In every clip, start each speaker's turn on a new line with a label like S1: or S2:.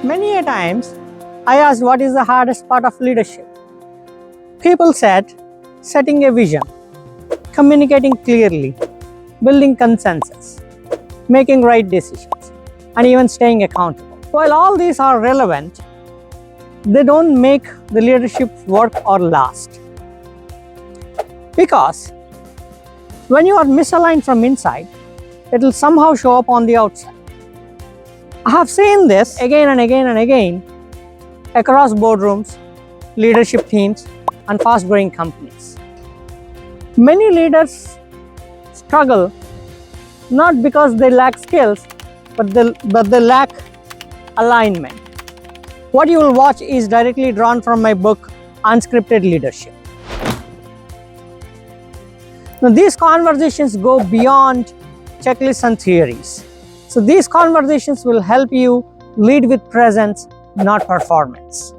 S1: Many a times, I asked what is the hardest part of leadership. People said setting a vision, communicating clearly, building consensus, making right decisions, and even staying accountable. While all these are relevant, they don't make the leadership work or last. Because when you are misaligned from inside, it will somehow show up on the outside. I have seen this again and again and again across boardrooms, leadership teams, and fast-growing companies. Many leaders struggle not because they lack skills, but they lack alignment. What you will watch is directly drawn from my book, Unscripted Leadership. Now, these conversations go beyond checklists and theories. So these conversations will help you lead with presence, not performance.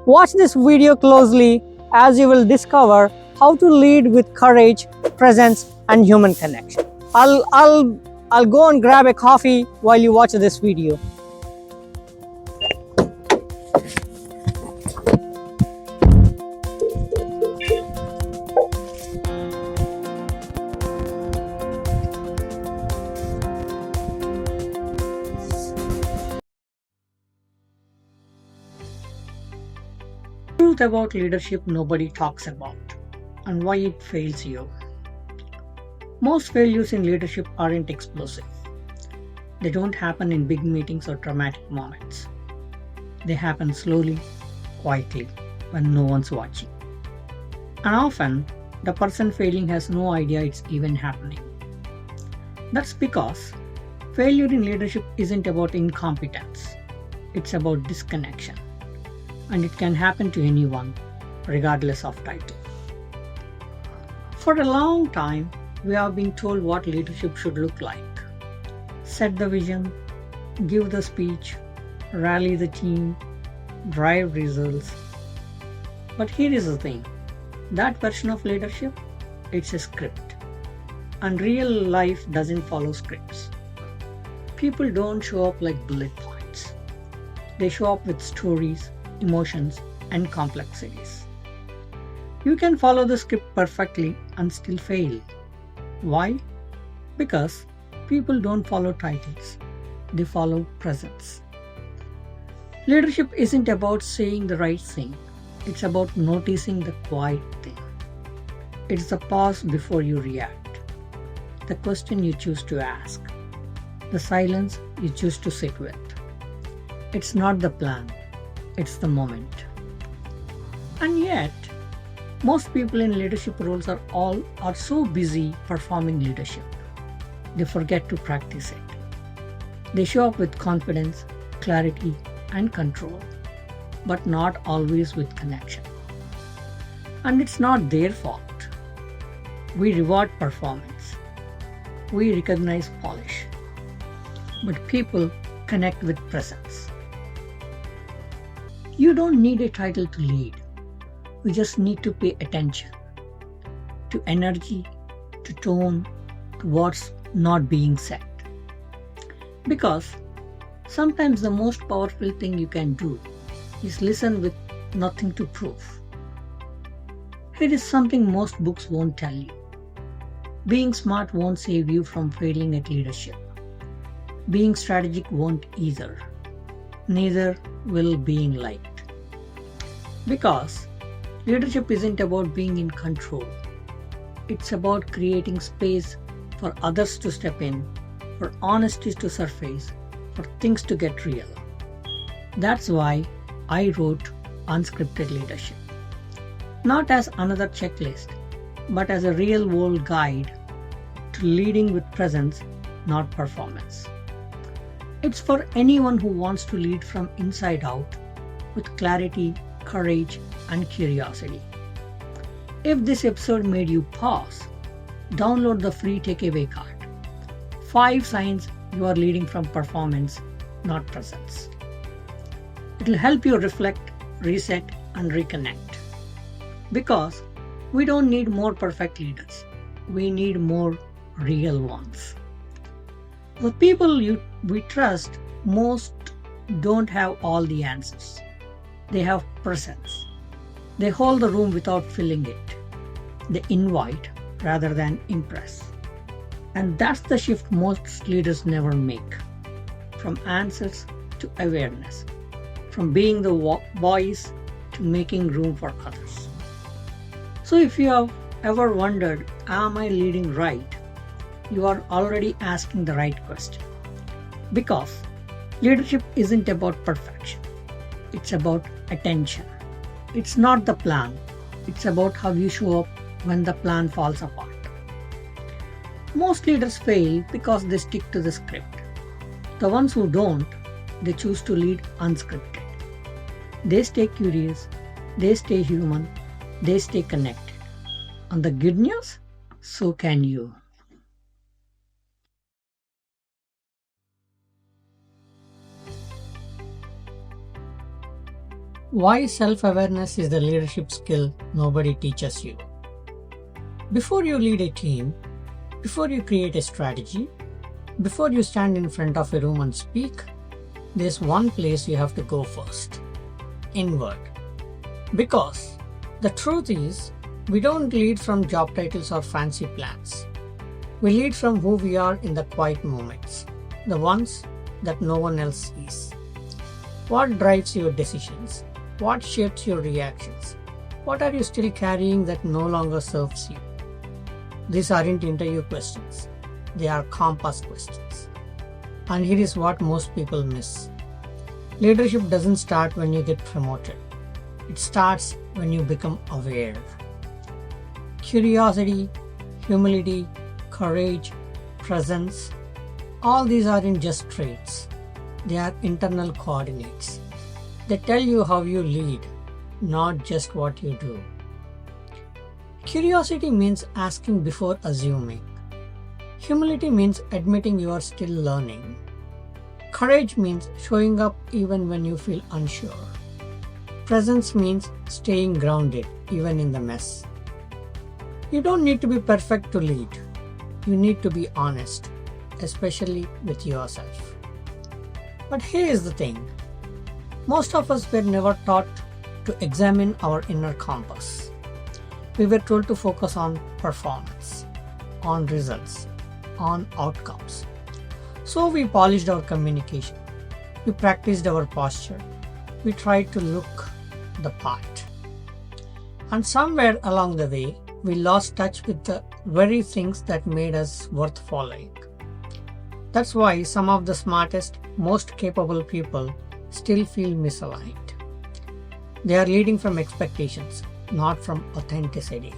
S1: Watch this video closely as you will discover how to lead with courage, presence, and human connection. I'll go and grab a coffee while you watch this video. Truth about leadership nobody talks about and why it fails you. Most failures in leadership aren't explosive. They don't happen in big meetings or dramatic moments. They happen slowly, quietly, when no one's watching. And often, the person failing has no idea it's even happening. That's because failure in leadership isn't about incompetence. It's about disconnection. And it can happen to anyone, regardless of title. For a long time, we have been told what leadership should look like. Set the vision, give the speech, rally the team, drive results. But here is the thing, that version of leadership, it's a script. And real life doesn't follow scripts. People don't show up like bullet points. They show up with stories, emotions, and complexities. You can follow the script perfectly and still fail. Why? Because people don't follow titles, they follow presence. Leadership isn't about saying the right thing, it's about noticing the quiet thing. It's the pause before you react, the question you choose to ask, the silence you choose to sit with. It's not the plan, it's the moment. And yet, most people in leadership roles are so busy performing leadership, they forget to practice it. They show up with confidence, clarity, and control, but not always with connection. And it's not their fault. We reward performance. We recognize polish. But people connect with presence. You don't need a title to lead. You just need to pay attention to energy, to tone, to what's not being said. Because sometimes the most powerful thing you can do is listen with nothing to prove. Here is something most books won't tell you. Being smart won't save you from failing at leadership. Being strategic won't either. Neither will being liked. Because leadership isn't about being in control. It's about creating space for others to step in, for honesty to surface, for things to get real. That's why I wrote Unscripted Leadership. Not as another checklist, but as a real-world guide to leading with presence, not performance. It's for anyone who wants to lead from inside out with clarity, courage, and curiosity. If this episode made you pause, download the free takeaway card. 5 signs you are leading from performance, not presence. It will help you reflect, reset, and reconnect. Because we don't need more perfect leaders. We need more real ones. The people we trust most don't have all the answers. They have presence. They hold the room without filling it. They invite rather than impress. And that's the shift most leaders never make. From answers to awareness. From being the voice to making room for others. So if you have ever wondered, am I leading right? You are already asking the right question. Because leadership isn't about perfection. It's about attention. It's not the plan. It's about how you show up when the plan falls apart. Most leaders fail because they stick to the script. The ones who don't, they choose to lead unscripted. They stay curious, they stay human, they stay connected. And the good news? So can you. Why self-awareness is the leadership skill nobody teaches you. Before you lead a team, before you create a strategy, before you stand in front of a room and speak, there's one place you have to go first. Inward. Because the truth is, we don't lead from job titles or fancy plans. We lead from who we are in the quiet moments, the ones that no one else sees. What drives your decisions? What shapes your reactions? What are you still carrying that no longer serves you? These aren't interview questions. They are compass questions. And here is what most people miss. Leadership doesn't start when you get promoted. It starts when you become aware. Curiosity, humility, courage, presence, all these aren't just traits. They are internal coordinates. They tell you how you lead, not just what you do. Curiosity means asking before assuming. Humility means admitting you are still learning. Courage means showing up even when you feel unsure. Presence means staying grounded even in the mess. You don't need to be perfect to lead. You need to be honest, especially with yourself. But here is the thing. Most of us were never taught to examine our inner compass. We were told to focus on performance, on results, on outcomes. So we polished our communication. We practiced our posture. We tried to look the part. And somewhere along the way, we lost touch with the very things that made us worth following. That's why some of the smartest, most capable people still feel misaligned. They are leading from expectations, not from authenticity.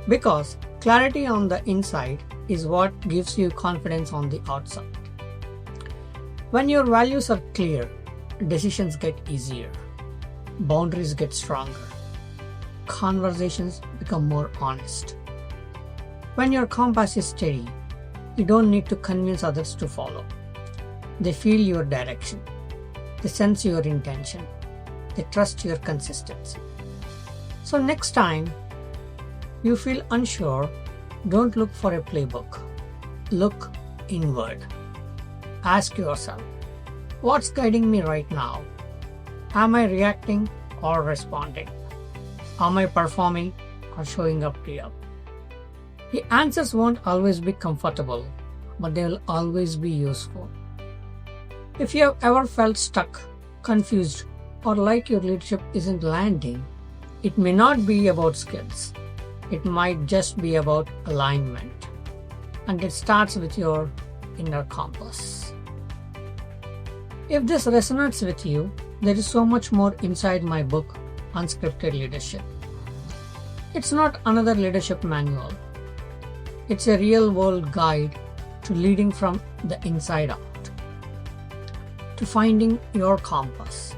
S1: Because clarity on the inside is what gives you confidence on the outside. When your values are clear, decisions get easier, boundaries get stronger, conversations become more honest. When your compass is steady, you don't need to convince others to follow. They feel your direction. They sense your intention. They trust your consistency. So next time you feel unsure, don't look for a playbook. Look inward. Ask yourself, what's guiding me right now? Am I reacting or responding? Am I performing or showing up real? The answers won't always be comfortable, but they will always be useful. If you have ever felt stuck, confused, or like your leadership isn't landing, it may not be about skills. It might just be about alignment. And it starts with your inner compass. If this resonates with you, there is so much more inside my book, Unscripted Leadership. It's not another leadership manual. It's a real-world guide to leading from the inside out, to finding your compass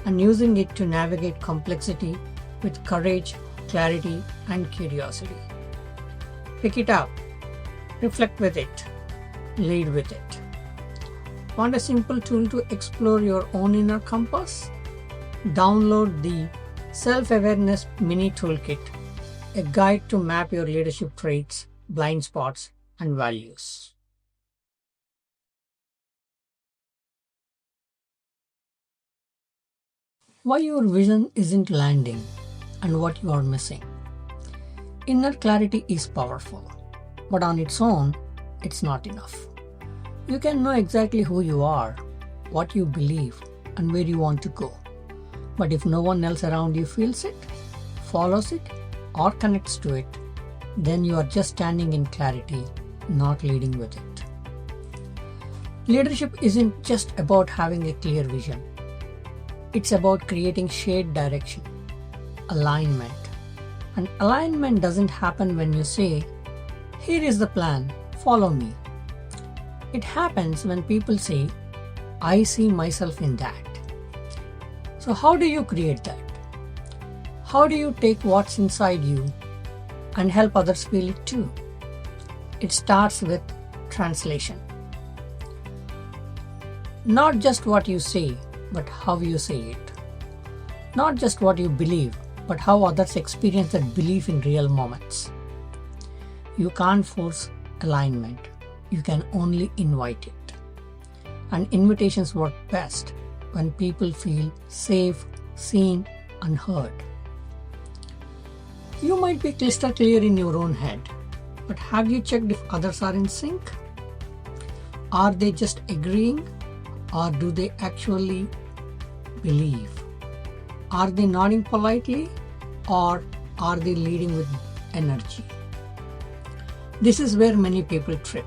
S1: and using it to navigate complexity with courage, clarity, and curiosity. Pick it up, reflect with it, lead with it. Want a simple tool to explore your own inner compass? Download the Self-Awareness Mini Toolkit, a guide to map your leadership traits, blind spots, and values. Why your vision isn't landing and what you are missing. Inner clarity is powerful, but on its own, it's not enough. You can know exactly who you are, what you believe, and where you want to go. But if no one else around you feels it, follows it, or connects to it, then you are just standing in clarity, not leading with it. Leadership isn't just about having a clear vision. It's about creating shared direction, alignment. And alignment doesn't happen when you say, "Here is the plan, follow me." It happens when people say, "I see myself in that." So how do you create that? How do you take what's inside you and help others feel it too? It starts with translation. Not just what you say, but how you say it. Not just what you believe, but how others experience that belief in real moments. You can't force alignment. You can only invite it. And invitations work best when people feel safe, seen, and heard. You might be crystal clear in your own head, but have you checked if others are in sync? Are they just agreeing, or do they actually believe? Are they nodding politely, or are they leading with energy? This is where many people trip.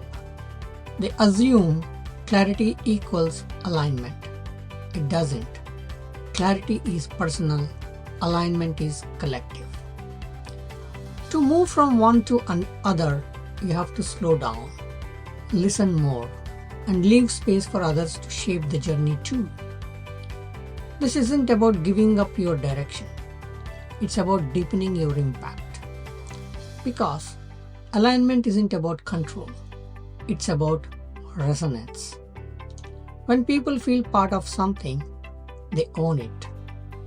S1: They assume clarity equals alignment. It doesn't. Clarity is personal, alignment is collective. To move from one to another, you have to slow down, listen more, and leave space for others to shape the journey too. This isn't about giving up your direction. It's about deepening your impact. Because alignment isn't about control. It's about resonance. When people feel part of something, they own it,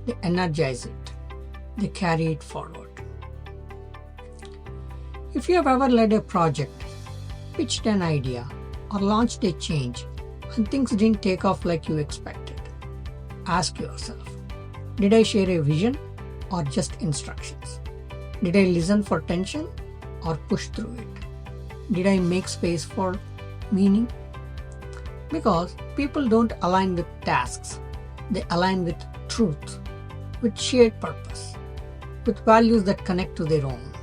S1: they energize it, they carry it forward. If you have ever led a project, pitched an idea, or launched a change, and things didn't take off like you expected, ask yourself, did I share a vision or just instructions? Did I listen for tension or push through it? Did I make space for meaning? Because people don't align with tasks, they align with truth, with shared purpose, with values that connect to their own.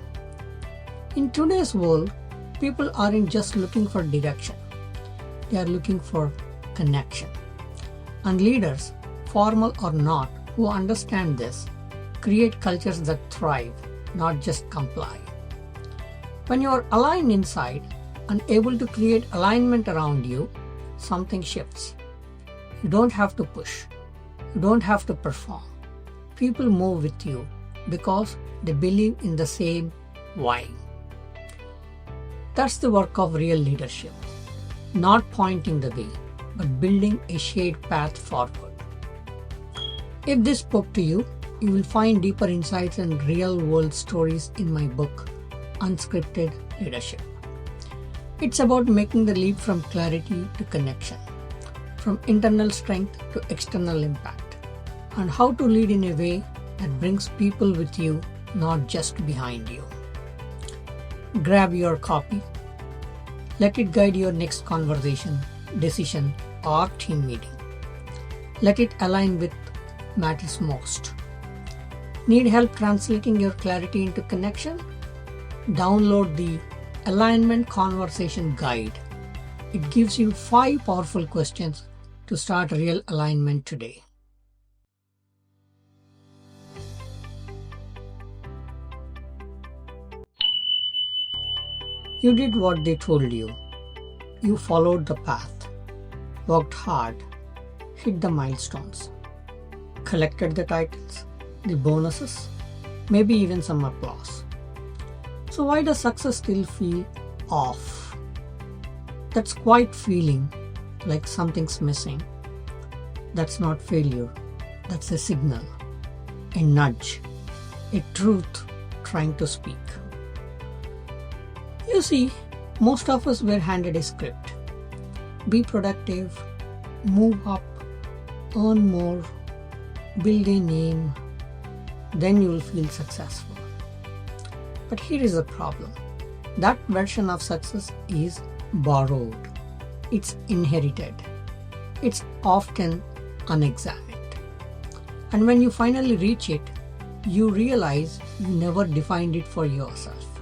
S1: In today's world, people aren't just looking for direction, they are looking for connection. And leaders, formal or not, who understand this, create cultures that thrive, not just comply. When you are aligned inside and able to create alignment around you, something shifts. You don't have to push. You don't have to perform. People move with you because they believe in the same why. That's the work of real leadership. Not pointing the way, but building a shared path forward. If this spoke to you, you will find deeper insights and real-world stories in my book, Unscripted Leadership. It's about making the leap from clarity to connection, from internal strength to external impact, and how to lead in a way that brings people with you, not just behind you. Grab your copy. Let it guide your next conversation, decision, or team meeting. Let it align with matters most. Need help translating your clarity into connection? Download the Alignment Conversation Guide. It gives you 5 powerful questions to start real alignment today. You did what they told you. You followed the path, worked hard, hit the milestones, collected the titles, the bonuses, maybe even some applause. So why does success still feel off? That's quite feeling like something's missing. That's not failure. That's a signal, a nudge, a truth trying to speak. You see, most of us were handed a script. Be productive, move up, earn more, build a name, then you will feel successful. But here is the problem. That version of success is borrowed. It's inherited. It's often unexamined. And when you finally reach it, you realize you never defined it for yourself.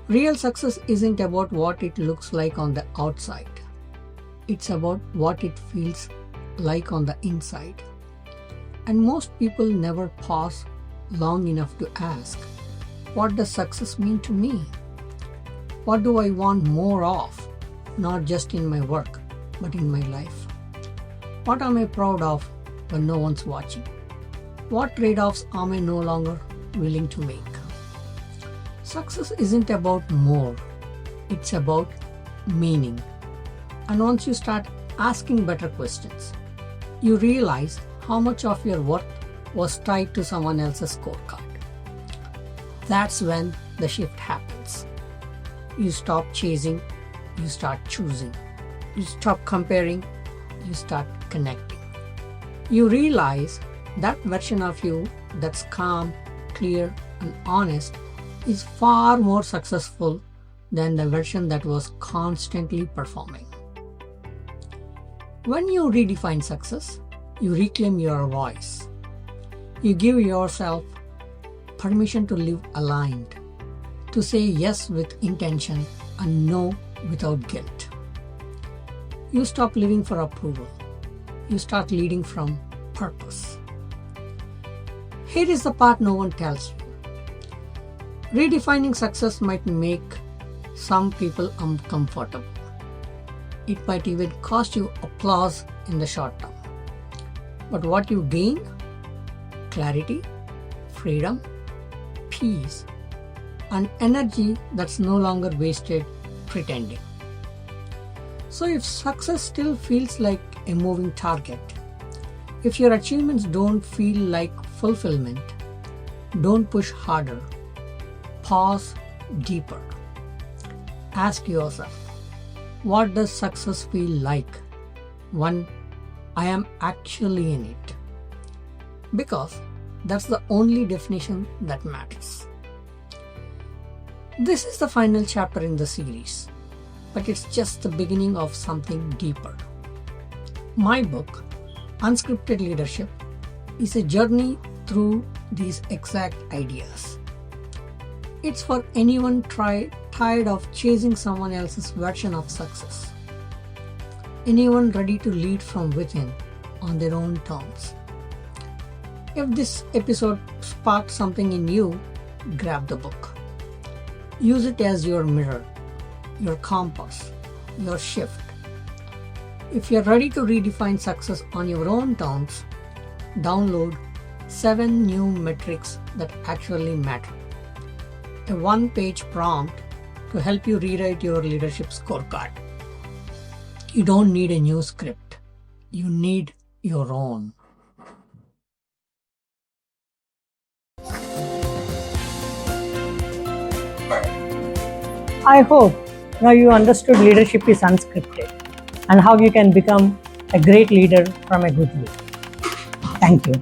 S1: Real success isn't about what it looks like on the outside. It's about what it feels like on the inside. And most people never pause long enough to ask, what does success mean to me? What do I want more of, not just in my work, but in my life? What am I proud of when no one's watching? What trade-offs am I no longer willing to make? Success isn't about more, it's about meaning. And once you start asking better questions, you realize how much of your worth was tied to someone else's scorecard. That's when the shift happens. You stop chasing, you start choosing. You stop comparing, you start connecting. You realize that version of you that's calm, clear, and honest is far more successful than the version that was constantly performing. When you redefine success, you reclaim your voice. You give yourself permission to live aligned, to say yes with intention and no without guilt. You stop living for approval. You start leading from purpose. Here is the part no one tells you. Redefining success might make some people uncomfortable. It might even cost you applause in the short term. But what you gain? Clarity, freedom, peace, and energy that's no longer wasted pretending. So if success still feels like a moving target, if your achievements don't feel like fulfillment, don't push harder. Pause deeper. Ask yourself, what does success feel like when I am actually in it? Because that's the only definition that matters. This is the final chapter in the series, but it's just the beginning of something deeper. My book, Unscripted Leadership, is a journey through these exact ideas. It's for anyone tired of chasing someone else's version of success. Anyone ready to lead from within on their own terms. If this episode sparked something in you, grab the book. Use it as your mirror, your compass, your shift. If you're ready to redefine success on your own terms, download 7 new metrics that actually matter. A one-page prompt to help you rewrite your leadership scorecard. You don't need a new script. You need your own. I hope now you understood leadership is unscripted and how you can become a great leader from a good way. Thank you.